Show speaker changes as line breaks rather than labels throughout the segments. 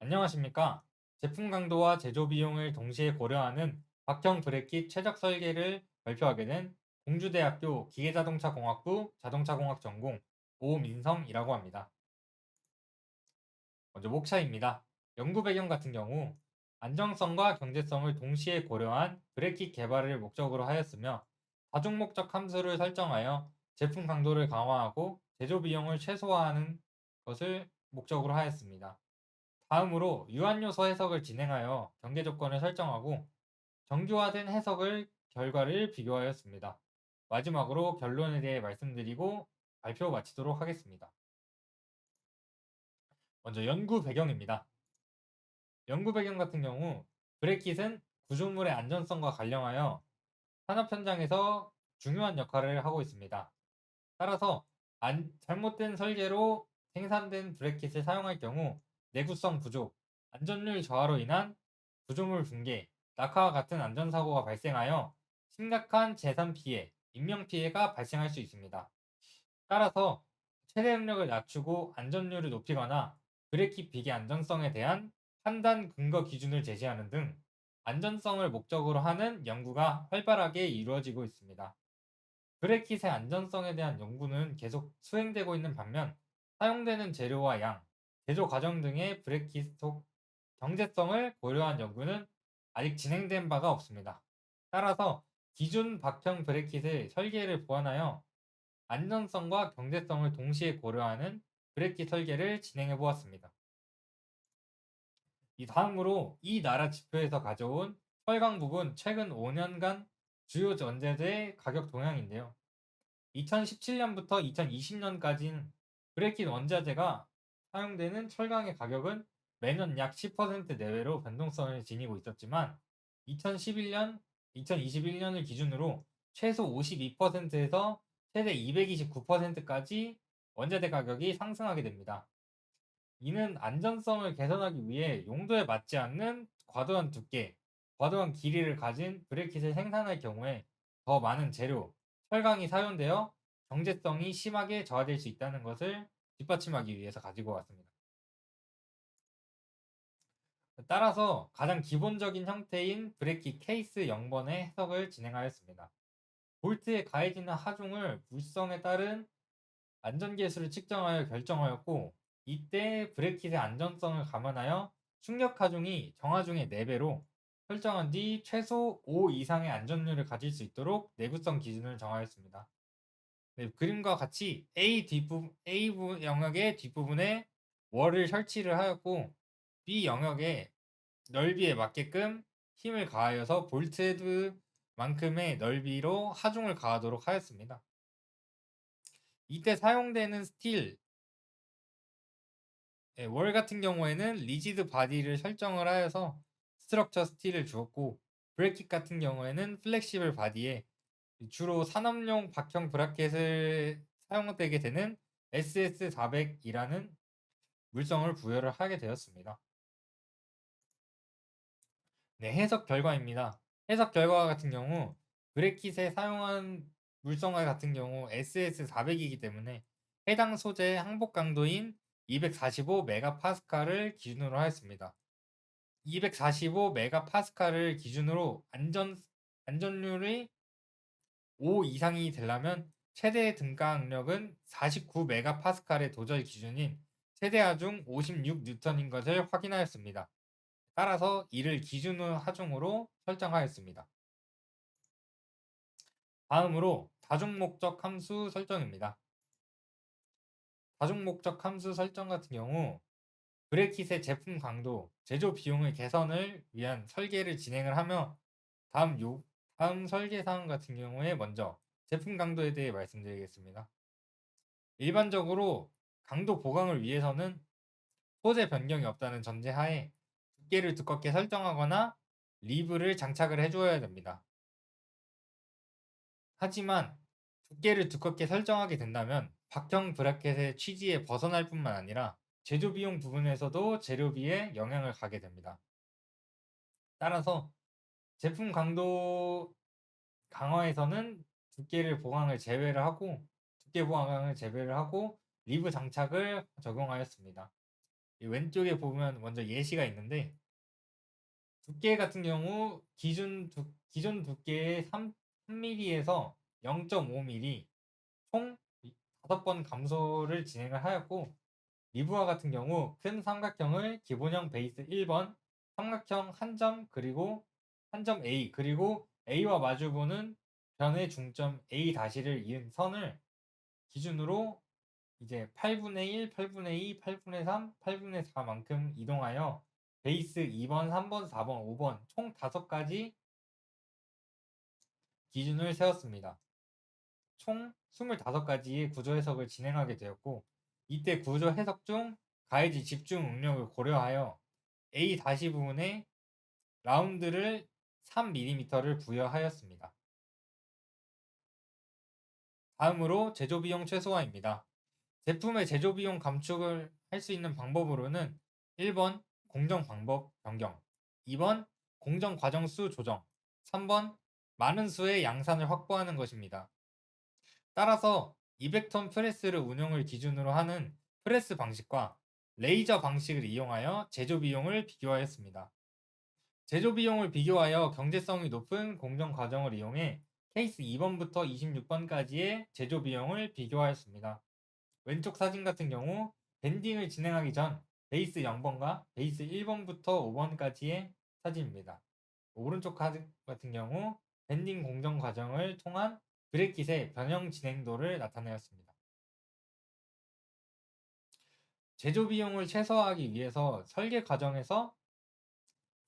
안녕하십니까? 제품 강도와 제조 비용을 동시에 고려하는 박형 브레킷 최적 설계를 발표하게 된 공주대학교 기계자동차공학부 자동차공학 전공 오민성이라고 합니다. 먼저 목차입니다. 연구 배경 같은 경우 안정성과 경제성을 동시에 고려한 브레킷 개발을 목적으로 하였으며 다중 목적 함수를 설정하여 제품 강도를 강화하고 제조 비용을 최소화하는 것을 목적으로 하였습니다. 다음으로 유한요소 해석을 진행하여 경계 조건을 설정하고 정교화된 해석을 결과를 비교하였습니다. 마지막으로 결론에 대해 말씀드리고 발표 마치도록 하겠습니다. 먼저 연구 배경입니다. 연구 배경 같은 경우 브레킷은 구조물의 안전성과 관련하여 산업 현장에서 중요한 역할을 하고 있습니다. 따라서 잘못된 설계로 생산된 브레킷을 사용할 경우 내구성 부족, 안전율 저하로 인한 구조물 붕괴, 낙하와 같은 안전사고가 발생하여 심각한 재산 피해, 인명 피해가 발생할 수 있습니다. 따라서 최대 능력을 낮추고 안전율을 높이거나 브레이크 비계 안전성에 대한 판단 근거 기준을 제시하는 등 안전성을 목적으로 하는 연구가 활발하게 이루어지고 있습니다. 브레킷의 안전성에 대한 연구는 계속 수행되고 있는 반면 사용되는 재료와 양, 제조 과정 등의 브레킷 속 경제성을 고려한 연구는 아직 진행된 바가 없습니다. 따라서 기존 박형 브레킷의 설계를 보완하여 안전성과 경제성을 동시에 고려하는 브레킷 설계를 진행해 보았습니다. 이 다음으로 이 나라 지표에서 가져온 철강 부분 최근 5년간 주요 원재료의 가격 동향인데요. 2017년부터 2020년까지는 브레킷 원자재가 사용되는 철강의 가격은 매년 약 10% 내외로 변동성을 지니고 있었지만 2011년, 2021년을 기준으로 최소 52%에서 최대 229%까지 원자재 가격이 상승하게 됩니다. 이는 안전성을 개선하기 위해 용도에 맞지 않는 과도한 두께, 과도한 길이를 가진 브레킷을 생산할 경우에 더 많은 재료, 철강이 사용되어 경제성이 심하게 저하될 수 있다는 것을 뒷받침하기 위해서 가지고 왔습니다. 따라서 가장 기본적인 형태인 브레킷 케이스 0번의 해석을 진행하였습니다. 볼트에 가해지는 하중을 물성에 따른 안전계수를 측정하여 결정하였고 이때 브레킷의 안전성을 감안하여 충격 하중이 정하중의 4배로 설정한 뒤 최소 5 이상의 안전률을 가질 수 있도록 내구성 기준을 정하였습니다. 네, 그림과 같이 A 영역의 뒷부분에 월을 설치를 하였고 B 영역의 넓이에 맞게끔 힘을 가하여서 볼트헤드만큼의 넓이로 하중을 가하도록 하였습니다. 이때 사용되는 스틸, 월 같은 경우에는 리지드 바디를 설정을 하여서 스트럭처 스틸을 주었고 브레킷 같은 경우에는 플렉시블 바디에 주로 산업용 박형 브라켓을 사용되게 되는 SS400이라는 물성을 부여를 하게 되었습니다. 네, 해석 결과입니다. 해석 결과 같은 경우 브레킷에 사용한 물성화 같은 경우 SS400이기 때문에 해당 소재의 항복 강도인 245메가파스칼을 기준으로 하였습니다. 245메가파스칼을 기준으로 안전률이 5 이상이 되려면 최대 등가압력은 49메가파스칼의 도절 기준인 최대 하중 56N인 것을 확인하였습니다. 따라서 이를 기준 하중으로 설정하였습니다. 다음으로 다중 목적 함수 설정입니다. 다중 목적 함수 설정 같은 경우 브레킷의 제품 강도, 제조 비용의 개선을 위한 설계를 진행을 하며 다음 설계 사항 같은 경우에 먼저 제품 강도에 대해 말씀드리겠습니다. 일반적으로 강도 보강을 위해서는 소재 변경이 없다는 전제하에 두께를 두껍게 설정하거나 리브를 장착을 해주어야 됩니다. 하지만 두께를 두껍게 설정하게 된다면 박형 브래켓의 취지에 벗어날 뿐만 아니라 제조 비용 부분에서도 재료비에 영향을 가게 됩니다. 따라서 제품 강도 강화에서는 두께 보강을 제외를 하고 리브 장착을 적용하였습니다. 이 왼쪽에 보면 먼저 예시가 있는데 두께 같은 경우 기존 두께의 3mm에서 0.5mm 총 5번 감소를 진행을 하였고 리브와 같은 경우 큰 삼각형을 기본형 베이스 1번 삼각형 한 점 그리고 한 점 A 그리고 A와 마주보는 변의 중점 A-를 이은 선을 기준으로 이제 8분의 1, 8분의 2, 8분의 3, 8분의 4만큼 이동하여 베이스 2번, 3번, 4번, 5번 총 5가지 기준을 세웠습니다. 총 25가지의 구조 해석을 진행하게 되었고 이때 구조 해석 중 가해지 집중 응력을 고려하여 A- 부분에 라운드를 3mm를 부여하였습니다. 다음으로 제조비용 최소화입니다. 제품의 제조비용 감축을 할 수 있는 방법으로는 1번 공정 방법 변경, 2번 공정 과정 수 조정, 3번 많은 수의 양산을 확보하는 것입니다. 따라서 200톤 프레스를 운영을 기준으로 하는 프레스 방식과 레이저 방식을 이용하여 제조 비용을 비교하였습니다. 제조 비용을 비교하여 경제성이 높은 공정 과정을 이용해 케이스 2번부터 26번까지의 제조 비용을 비교하였습니다. 왼쪽 사진 같은 경우 밴딩을 진행하기 전 베이스 0번과 베이스 1번부터 5번까지의 사진입니다. 오른쪽 카드 같은 경우 밴딩 공정 과정을 통한 브레킷의 변형 진행도를 나타내었습니다. 제조 비용을 최소화하기 위해서 설계 과정에서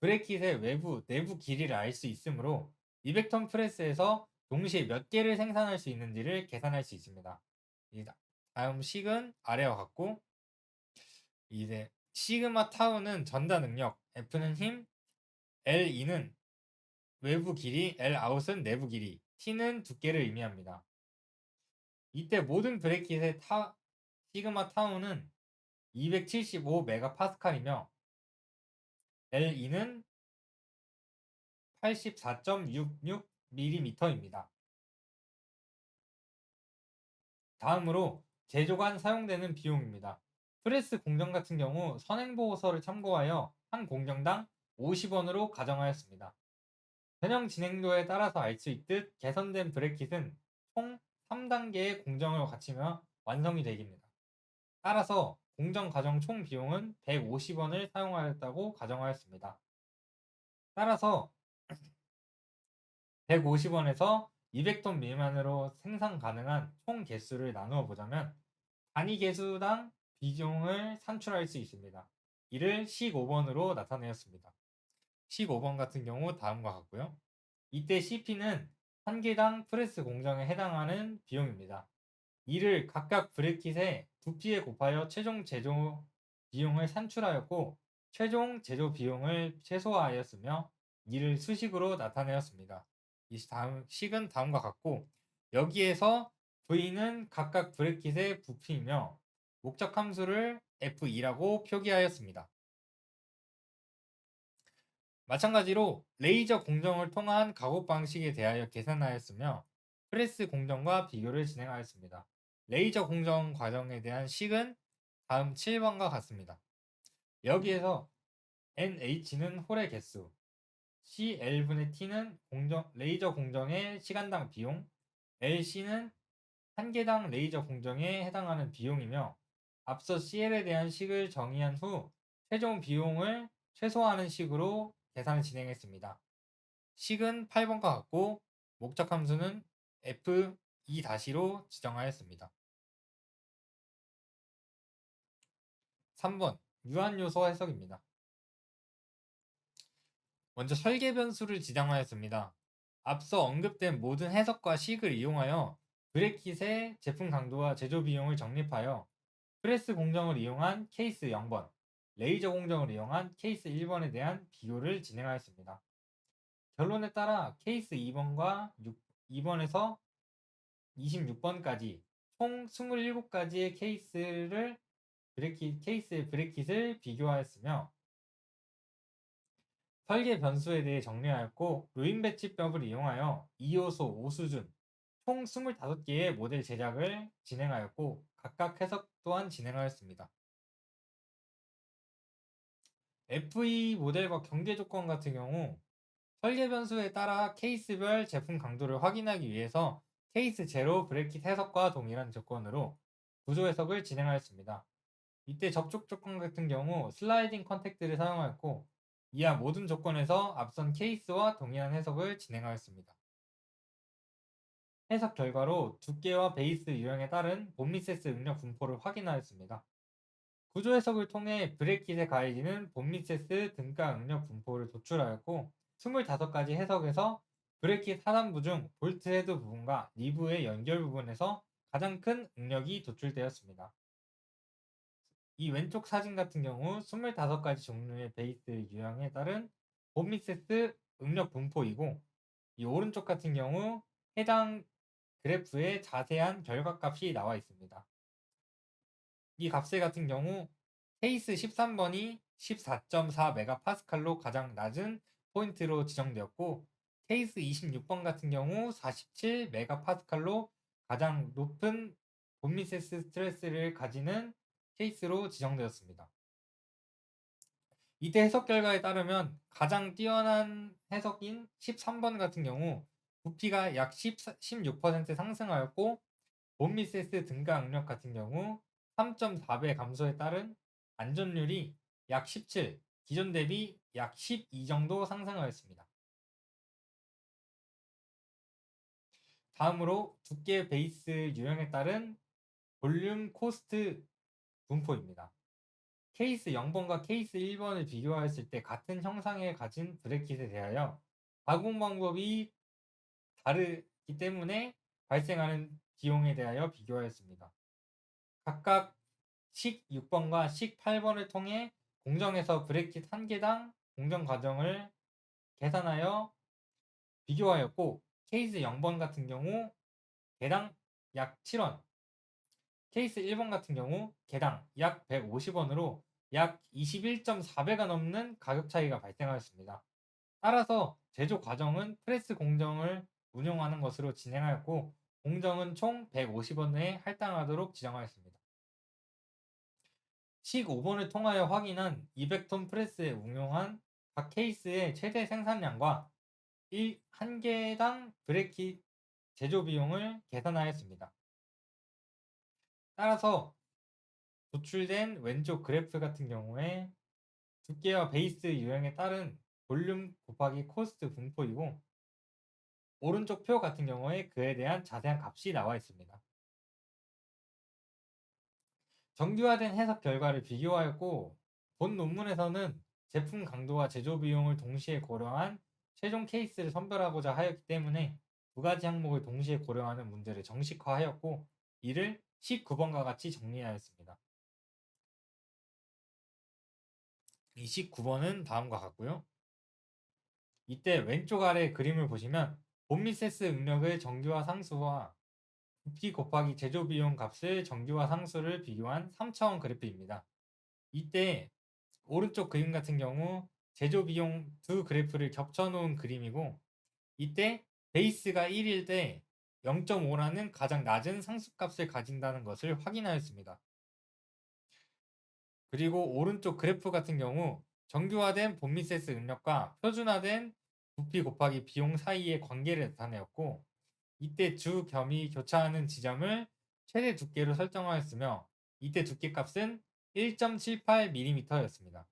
브레킷의 외부, 내부 길이를 알 수 있으므로 200톤 프레스에서 동시에 몇 개를 생산할 수 있는지를 계산할 수 있습니다. 다음 식은 아래와 같고 이제 시그마 타우는 전다 능력, F는 힘, L2는 외부 길이, L 아웃은 내부 길이, T는 두께를 의미합니다. 이때 모든 브레킷의 시그마 타우는 275 메가파스칼이며 L2는 84.66mm입니다. 다음으로 제조관 사용되는 비용입니다. 프레스 공정 같은 경우 선행보고서를 참고하여 한 공정당 50원으로 가정하였습니다. 변형 진행도에 따라서 알 수 있듯 개선된 브레킷은 총 3단계의 공정을 거치며 완성이 되깁니다. 따라서 공정 과정 총 비용은 150원을 사용하였다고 가정하였습니다. 따라서 150원에서 200톤 미만으로 생산 가능한 총 개수를 나누어 보자면 단위 개수당 비용을 산출할 수 있습니다. 이를 식 5번으로 나타내었습니다. 식 5번 같은 경우 다음과 같고요. 이때 CP는 한 개당 프레스 공정에 해당하는 비용입니다. 이를 각각 브레킷의 부피에 곱하여 최종 제조 비용을 산출하였고 최종 제조 비용을 최소화하였으며 이를 수식으로 나타내었습니다. 이 식은 다음과 같고 여기에서 V는 각각 브레킷의 부피이며 목적 함수를 F2라고 표기하였습니다. 마찬가지로 레이저 공정을 통한 가공 방식에 대하여 계산하였으며 프레스 공정과 비교를 진행하였습니다. 레이저 공정 과정에 대한 식은 다음 7번과 같습니다. 여기에서 NH는 홀의 개수, CL분의 T는 레이저 공정의 시간당 비용, LC는 한 개당 레이저 공정에 해당하는 비용이며 앞서 CL에 대한 식을 정의한 후 최종 비용을 최소화하는 식으로 계산을 진행했습니다. 식은 8번과 같고 목적 함수는 F2-로 지정하였습니다. 3번 유한 요소 해석입니다. 먼저 설계 변수를 지정하였습니다. 앞서 언급된 모든 해석과 식을 이용하여 브레킷의 제품 강도와 제조 비용을 적립하여 프레스 공정을 이용한 케이스 0번, 레이저 공정을 이용한 케이스 1번에 대한 비교를 진행하였습니다. 결론에 따라 케이스 2번과 2번에서 26번까지 총 27가지의 케이스의 브레킷을 비교하였으며 설계 변수에 대해 정리하였고 루인 배치법을 이용하여 2요소 5수준 총 25개의 모델 제작을 진행하였고 각각 해석 또한 진행하였습니다. FE 모델과 경계 조건 같은 경우 설계 변수에 따라 케이스별 제품 강도를 확인하기 위해서 케이스 제로 브레킷 해석과 동일한 조건으로 구조 해석을 진행하였습니다. 이때 접촉 조건 같은 경우 슬라이딩 컨택트를 사용하였고 이하 모든 조건에서 앞선 케이스와 동일한 해석을 진행하였습니다. 해석 결과로 두께와 베이스 유형에 따른 본미세스 응력 분포를 확인하였습니다. 구조 해석을 통해 브레킷에 가해지는 본미세스 등가 응력 분포를 도출하였고 25가지 해석에서 브레킷 하단부 중 볼트 헤드 부분과 리브의 연결 부분에서 가장 큰 응력이 도출되었습니다. 이 왼쪽 사진 같은 경우 25가지 종류의 베이스 유형에 따른 본미세스 응력 분포이고 이 오른쪽 같은 경우 해당 그래프에 자세한 결과값이 나와 있습니다. 이 값들 같은 경우 케이스 13번이 14.4메가파스칼로 가장 낮은 포인트로 지정되었고 케이스 26번 같은 경우 47메가파스칼로 가장 높은 본미세스 스트레스를 가지는 케이스로 지정되었습니다. 이때 해석 결과에 따르면 가장 뛰어난 해석인 13번 같은 경우 부피가 약 16% 상승하였고 본미세스 등가 응력 같은 경우 3.4배 감소에 따른 안전율이 약 17, 기존 대비 약 12 정도 상승하였습니다. 다음으로 두께 베이스 유형에 따른 볼륨 코스트 분포입니다. 케이스 0번과 케이스 1번을 비교하였을 때 같은 형상에 가진 브레킷에 대하여 가공 방법이 다르기 때문에 발생하는 비용에 대하여 비교하였습니다. 각각 식 6번과 식 8번을 통해 공정에서 브레킷 한 개당 공정 과정을 계산하여 비교하였고 케이스 0번 같은 경우 개당 약 7원, 케이스 1번 같은 경우 개당 약 150원으로 약 21.4배가 넘는 가격 차이가 발생하였습니다. 따라서 제조 과정은 프레스 공정을 운용하는 것으로 진행하였고 공정은 총 150원에 할당하도록 지정하였습니다. 식 5번을 통하여 확인한 200톤 프레스에 응용한 각 케이스의 최대 생산량과 1개당 브레킷 제조 비용을 계산하였습니다. 따라서 도출된 왼쪽 그래프 같은 경우에 두께와 베이스 유형에 따른 볼륨 곱하기 코스트 분포이고 오른쪽 표 같은 경우에 그에 대한 자세한 값이 나와 있습니다. 정규화된 해석 결과를 비교하였고 본 논문에서는 제품 강도와 제조 비용을 동시에 고려한 최종 케이스를 선별하고자 하였기 때문에 두 가지 항목을 동시에 고려하는 문제를 정식화하였고 이를 19번과 같이 정리하였습니다. 이 19번은 다음과 같고요. 이때 왼쪽 아래 그림을 보시면 본미세스 응력의 정규화 상수와 부피 곱하기 제조 비용 값의 정규화 상수를 비교한 3차원 그래프입니다. 이때 오른쪽 그림 같은 경우 제조 비용 두 그래프를 겹쳐 놓은 그림이고 이때 베이스가 1일 때 0.5라는 가장 낮은 상수값을 가진다는 것을 확인하였습니다. 그리고 오른쪽 그래프 같은 경우 정규화된 본미세스 응력과 표준화된 부피 곱하기 비용 사이의 관계를 나타내었고 이때 주 겸이 교차하는 지점을 최대 두께로 설정하였으며 이때 두께값은 1.78mm였습니다.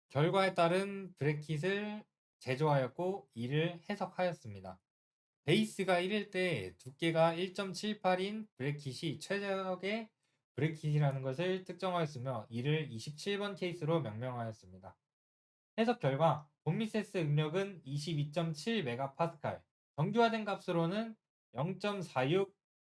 결과에 따른 브레킷을 제조하였고 이를 해석하였습니다. 베이스가 1일 때 두께가 1.78인 브레킷이 최적의 브레킷이라는 것을 특정하였으며 이를 27번 케이스로 명명하였습니다. 해석 결과 본미세스 응력은 22.7메가파스칼, 정규화된 값으로는 0.46,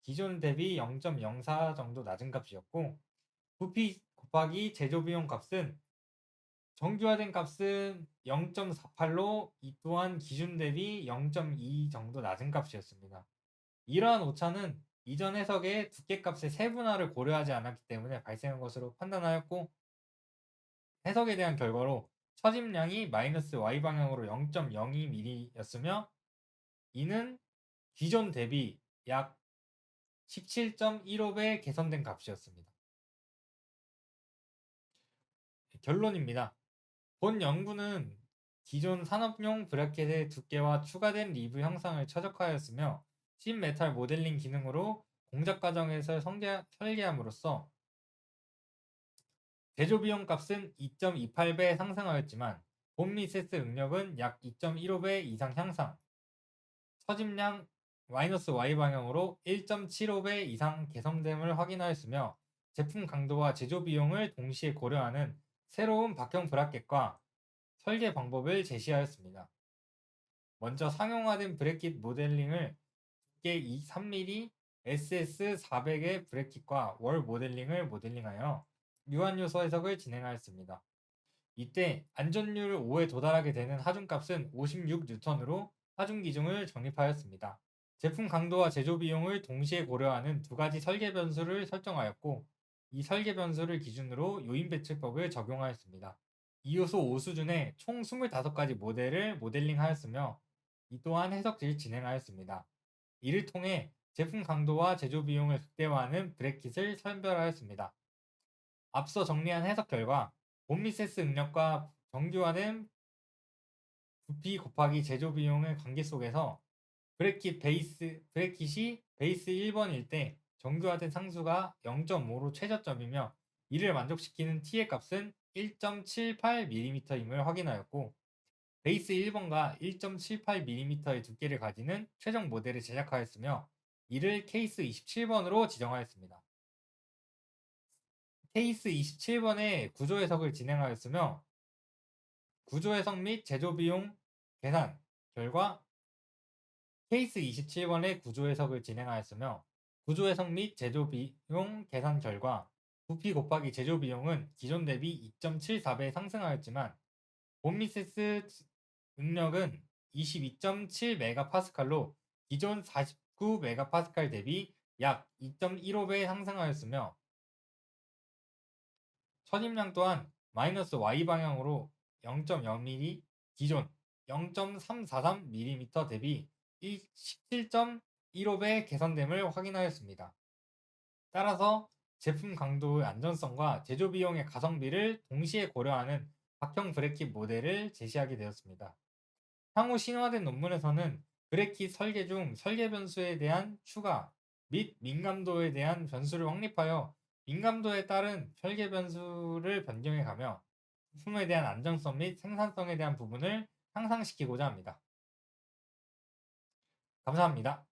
기존 대비 0.04 정도 낮은 값이었고 부피 곱하기 제조 비용 값은 정규화된 값은 0.48로 이 또한 기준 대비 0.2 정도 낮은 값이었습니다. 이러한 오차는 이전 해석의 두께값의 세분화를 고려하지 않았기 때문에 발생한 것으로 판단하였고 해석에 대한 결과로 처짐량이 마이너스 Y방향으로 0.02mm였으며 이는 기존 대비 약 17.15배 개선된 값이었습니다. 결론입니다. 본 연구는 기존 산업용 브래킷의 두께와 추가된 리브 형상을 최적화하였으며 신메탈 모델링 기능으로 공작 과정에서 설계함으로써 제조 비용 값은 2.28배 상승하였지만 본 미세스 응력은 약 2.15배 이상 향상, 처짐량 -y 방향으로 1.75배 이상 개선됨을 확인하였으며 제품 강도와 제조 비용을 동시에 고려하는 새로운 박형 브라켓과 설계 방법을 제시하였습니다. 먼저 상용화된 브래킷 모델링을 두께 3mm SS400의 브래킷과 월 모델링을 모델링하여 유한 요소 해석을 진행하였습니다. 이때 안전율 5에 도달하게 되는 하중값은 56N으로 하중 기준을 정립하였습니다. 제품 강도와 제조 비용을 동시에 고려하는 두 가지 설계 변수를 설정하였고 이 설계 변수를 기준으로 요인 배출법을 적용하였습니다. 이 요소 5수준의 총 25가지 모델을 모델링하였으며 이 또한 해석을 진행하였습니다. 이를 통해 제품 강도와 제조 비용을 극대화하는 브래킷을 선별하였습니다. 앞서 정리한 해석 결과 봄미세스 응력과 정규화된 부피 곱하기 제조 비용의 관계 속에서 브래킷이 베이스 1번일 때 정규화된 상수가 0.5로 최저점이며 이를 만족시키는 t의 값은 1.78mm임을 확인하였고 베이스 1번과 1.78mm의 두께를 가지는 최종 모델을 제작하였으며 이를 케이스 27번으로 지정하였습니다. 케이스 27번의 구조 해석을 진행하였으며 구조 해석 및 제조 비용 계산 결과 케이스 27번의 구조 해석을 진행하였으며 구조 해석 및 제조 비용 계산 결과 부피 곱하기 제조 비용은 기존 대비 2.74배 상승하였지만 봄미세스 응력은 22.7메가파스칼로 기존 49메가파스칼 대비 약 2.15배 상승하였으며 처짐량 또한 -y 방향으로 0.0mm, 기존 0.343mm 대비 17.15배 개선됨을 확인하였습니다. 따라서 제품 강도의 안전성과 제조 비용의 가성비를 동시에 고려하는 박형 브래킷 모델을 제시하게 되었습니다. 향후 신화된 논문에서는 브래킷 설계 중 설계 변수에 대한 추가 및 민감도에 대한 변수를 확립하여 민감도에 따른 설계 변수를 변경해 가며 부품에 대한 안정성 및 생산성에 대한 부분을 향상시키고자 합니다. 감사합니다.